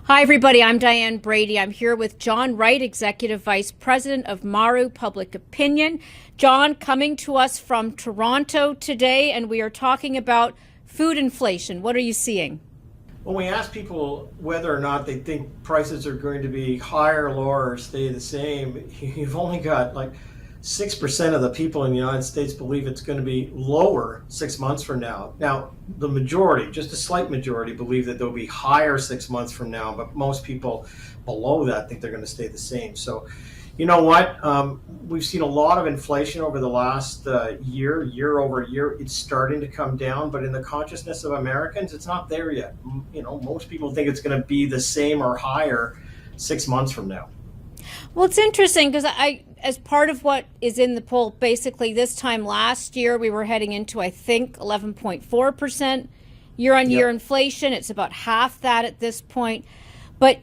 Hi, everybody. I'm Diane Brady. I'm here with John Wright, Executive Vice President of Maru Public Opinion. John, coming to us from Toronto today, and we are talking about food inflation. What are you seeing? When we ask people whether or not they think prices are going to be higher, lower, or stay the same, you've only got like 6% of the people in the United States believe it's going to be lower 6 months from now. Now, the majority, just a slight majority, believe that they'll be higher 6 months from now, but most people below that think they're going to stay the same. So, you know what? We've seen a lot of inflation over the last year over year. It's starting to come down, but in the consciousness of Americans, it's not there yet. You know, most people think it's going to be the same or higher 6 months from now. Well, it's interesting because as part of what is in the poll, basically this time last year, we were heading into, I think, 11.4% year-on-year inflation. It's about half that at this point. But,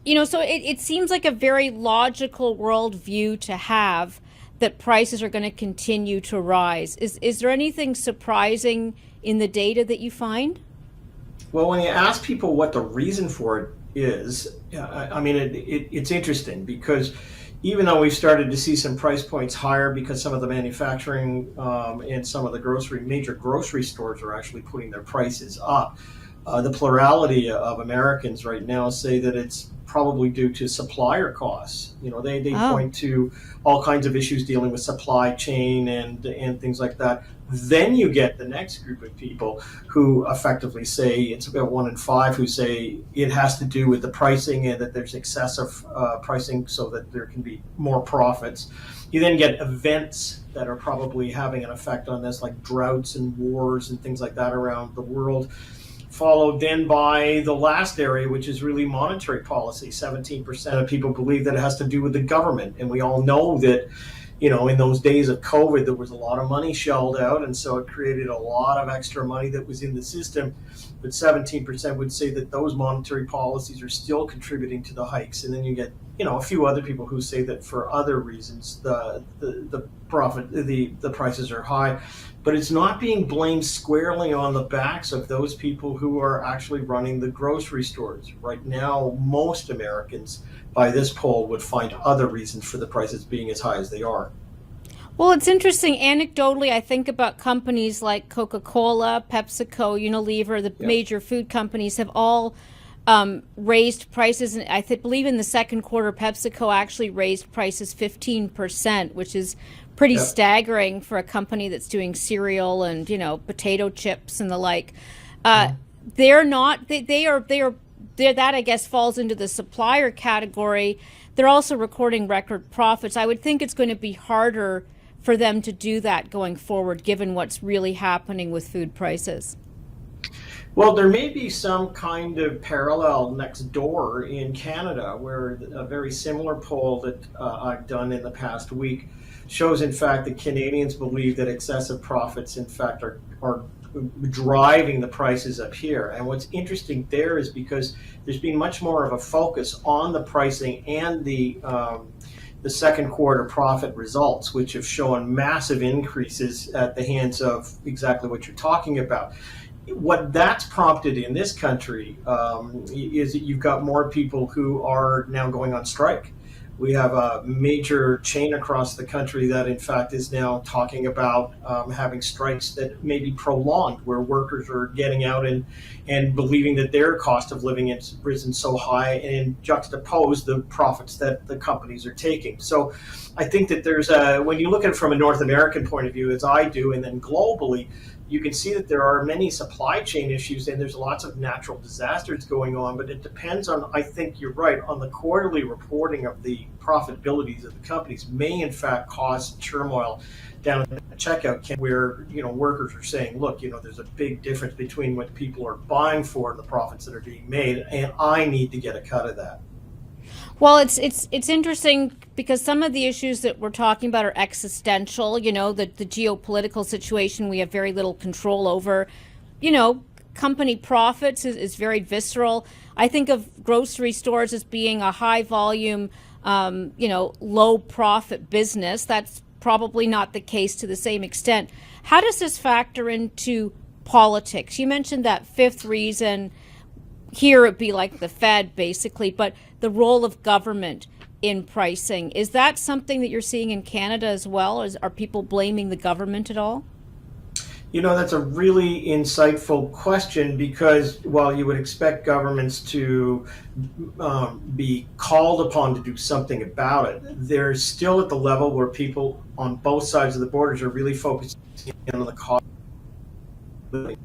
you know, so it seems like a very logical worldview to have that prices are going to continue to rise. Is there anything surprising in the data that you find? Well, when you ask people what the reason for it is, I mean, it's interesting because even though we've started to see some price points higher because some of the manufacturing and some of the major grocery stores are actually putting their prices up, the plurality of Americans right now say that it's probably due to supplier costs. You know, they point to all kinds of issues dealing with supply chain and things like that. Then you get the next group of people who effectively say, it's about 1 in 5 who say it has to do with the pricing and that there's excessive pricing so that there can be more profits. You then get events that are probably having an effect on this, like droughts and wars and things like that around the world, followed then by the last area, which is really monetary policy. 17% of people believe that it has to do with the government. And we all know that, you know, in those days of COVID, there was a lot of money shelled out, and so it created a lot of extra money that was in the system. But 17% would say that those monetary policies are still contributing to the hikes. And then you get, you know, a few other people who say that for other reasons the prices are high. But it's not being blamed squarely on the backs of those people who are actually running the grocery stores. Right now, most Americans, by this poll, would find other reasons for the prices being as high as they are. Well, it's interesting. Anecdotally, I think about companies like Coca-Cola, PepsiCo, Unilever, the major food companies have all raised prices. And I believe in the second quarter, PepsiCo actually raised prices 15%, which is pretty staggering for a company that's doing cereal and, you know, potato chips and the like. They're not, that I guess falls into the supplier category. They're also recording record profits. I would think it's going to be harder for them to do that going forward, given what's really happening with food prices. Well, there may be some kind of parallel next door in Canada where a very similar poll that I've done in the past week shows, in fact, that Canadians believe that excessive profits, in fact, are driving the prices up here. And what's interesting there is because there's been much more of a focus on the pricing and the second quarter profit results, which have shown massive increases at the hands of exactly what you're talking about. What that's prompted in this country is that you've got more people who are now going on strike. We have a major chain across the country that, in fact, is now talking about having strikes that may be prolonged, where workers are getting out and believing that their cost of living has risen so high and juxtapose the profits that the companies are taking. So I think that when you look at it from a North American point of view, as I do, and then globally, you can see that there are many supply chain issues and there's lots of natural disasters going on, but it depends on, I think you're right, on the quarterly reporting of the profitabilities of the companies may in fact cause turmoil down at the checkout where, you know, workers are saying, look, you know, there's a big difference between what people are buying for and the profits that are being made, and I need to get a cut of that. Well, it's interesting because some of the issues that we're talking about are existential. You know, the geopolitical situation we have very little control over. You know, company profits is very visceral. I think of grocery stores as being a high volume, you know, low profit business. That's probably not the case to the same extent. How does this factor into politics? You mentioned that fifth reason here it'd be like the Fed basically, but the role of government in pricing. Is that something that you're seeing in Canada as well? Are people blaming the government at all? That's a really insightful question, because while you would expect governments to be called upon to do something about it, they're still at the level where people on both sides of the borders are really focusing on the cost of living.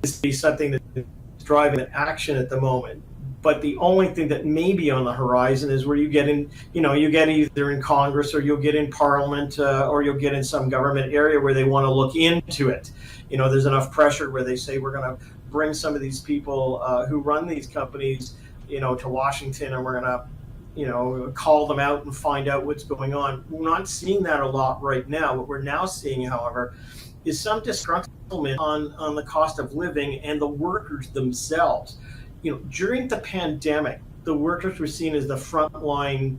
This be something that's driving action at the moment. But the only thing that may be on the horizon is where you get in, you get either in Congress, or you'll get in Parliament, or you'll get in some government area where they want to look into it. There's enough pressure where they say, we're going to bring some of these people who run these companies, to Washington, and we're going to, call them out and find out what's going on. We're not seeing that a lot right now. What we're now seeing, however, is some disgruntlement on the cost of living and the workers themselves. During the pandemic, the workers were seen as the frontline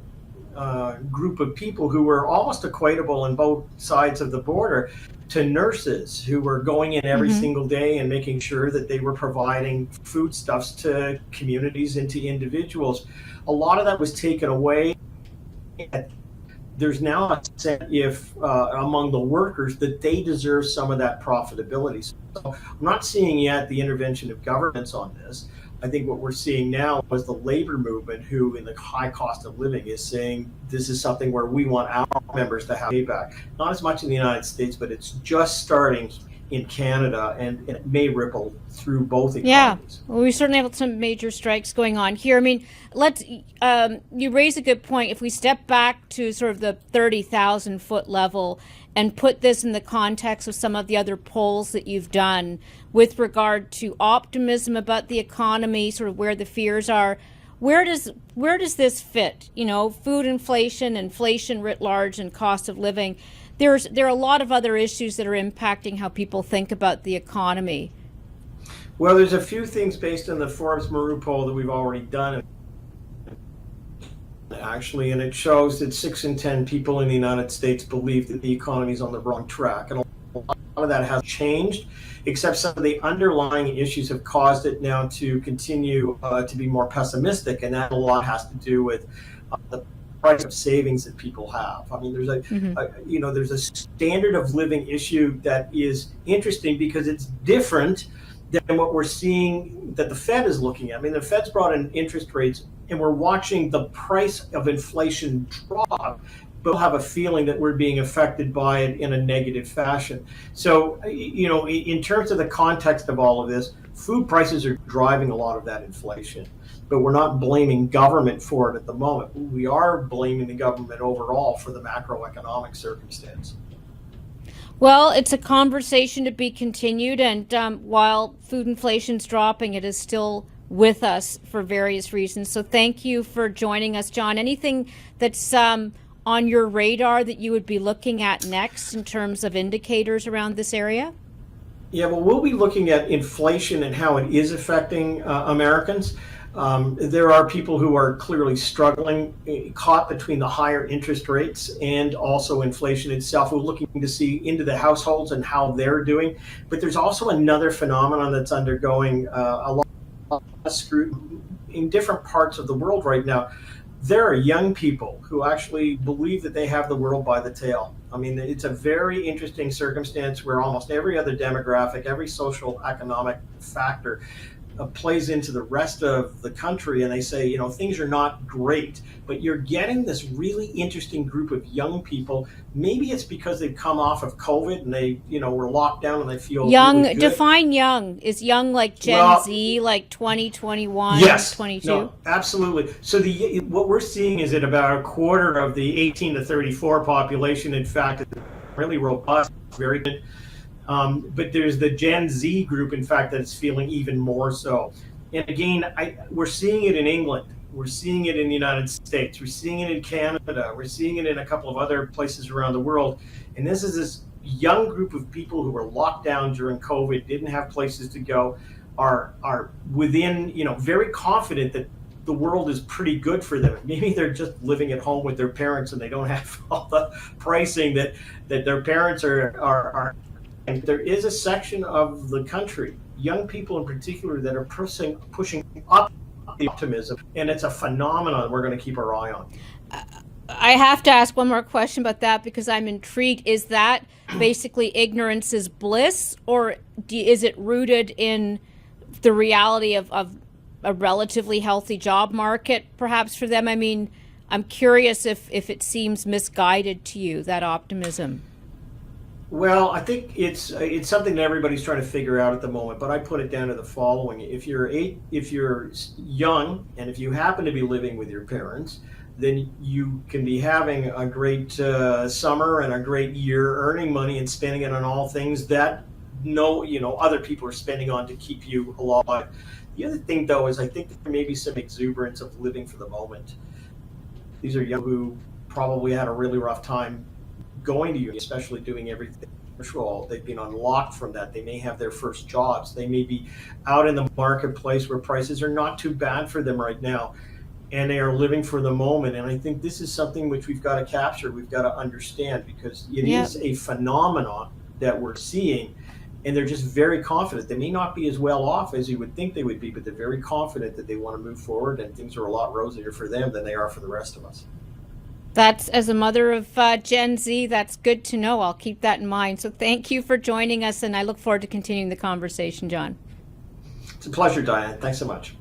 group of people who were almost equatable on both sides of the border to nurses who were going in every single day and making sure that they were providing foodstuffs to communities and to individuals. A lot of that was taken away. There's now a sense among the workers that they deserve some of that profitability. So I'm not seeing yet the intervention of governments on this. I think what we're seeing now is the labor movement, who in the high cost of living is saying this is something where we want our members to have payback. Not as much in the United States, but it's just starting in Canada, and it may ripple through both economies. Yeah, well, we certainly have some major strikes going on here. I mean, you raise a good point. If we step back to sort of the 30,000 foot level and put this in the context of some of the other polls that you've done with regard to optimism about the economy, sort of where the fears are, where does this fit? Food inflation writ large, and cost of living. There are a lot of other issues that are impacting how people think about the economy. Well, there's a few things based on the Forbes Maru poll that we've already done, actually, and it shows that 6 in 10 people in the United States believe that the economy is on the wrong track. And a lot of that has changed, except some of the underlying issues have caused it now to continue to be more pessimistic, and that a lot has to do with the price of savings that people have. I mean, there's there's a standard of living issue that is interesting because it's different than what we're seeing that the Fed is looking at. I mean, the Fed's brought in interest rates, and we're watching the price of inflation drop, but we'll have a feeling that we're being affected by it in a negative fashion. So, in terms of the context of all of this, food prices are driving a lot of that inflation, but we're not blaming government for it at the moment. We are blaming the government overall for the macroeconomic circumstance. Well, it's a conversation to be continued, and while food inflation's dropping, it is still with us for various reasons. So thank you for joining us, John. Anything that's on your radar that you would be looking at next in terms of indicators around this area? Yeah, well, we'll be looking at inflation and how it is affecting Americans. There are people who are clearly struggling, caught between the higher interest rates and also inflation itself. We're looking to see into the households and how they're doing. But there's also another phenomenon that's undergoing a lot of scrutiny in different parts of the world right now. There are young people who actually believe that they have the world by the tail. I mean, it's a very interesting circumstance where almost every other demographic, every social economic factor plays into the rest of the country, and they say, things are not great, but you're getting this really interesting group of young people. Maybe it's because they've come off of COVID and they, were locked down and they feel young. Really good. Define young. Is young like Gen Z, like 20, 21, yes, 22? No, absolutely. So what we're seeing is that about a quarter of the 18 to 34 population, in fact, is really robust, very good. But there's the Gen Z group, in fact, that's feeling even more so. And again, we're seeing it in England. We're seeing it in the United States. We're seeing it in Canada. We're seeing it in a couple of other places around the world. And this is this young group of people who were locked down during COVID, didn't have places to go, are within, very confident that the world is pretty good for them. Maybe they're just living at home with their parents and they don't have all the pricing that their parents are. And there is a section of the country young people in particular that are pushing up the optimism, and it's a phenomenon we're going to keep our eye on. I have to ask one more question about that because I'm intrigued. Is that basically ignorance is bliss, or is it rooted in the reality of a relatively healthy job market, perhaps, for them? I mean, I'm curious if it seems misguided to you, that optimism. Well, I think it's something that everybody's trying to figure out at the moment. But I put it down to the following: if you're young and if you happen to be living with your parents, then you can be having a great summer and a great year, earning money and spending it on all things that other people are spending on to keep you alive. The other thing, though, is I think there may be some exuberance of living for the moment. These are young who probably had a really rough time going to uni, especially doing everything virtual. They've been unlocked from that. They may have their first jobs. They may be out in the marketplace where prices are not too bad for them right now, and they are living for the moment. And I think this is something which we've got to capture, we've got to understand, because it is a phenomenon that we're seeing, and they're just very confident. They may not be as well off as you would think they would be, but they're very confident that they want to move forward, and things are a lot rosier for them than they are for the rest of us. That's, as a mother of Gen Z, that's good to know. I'll keep that in mind. So thank you for joining us, and I look forward to continuing the conversation, John. It's a pleasure, Diane. Thanks so much.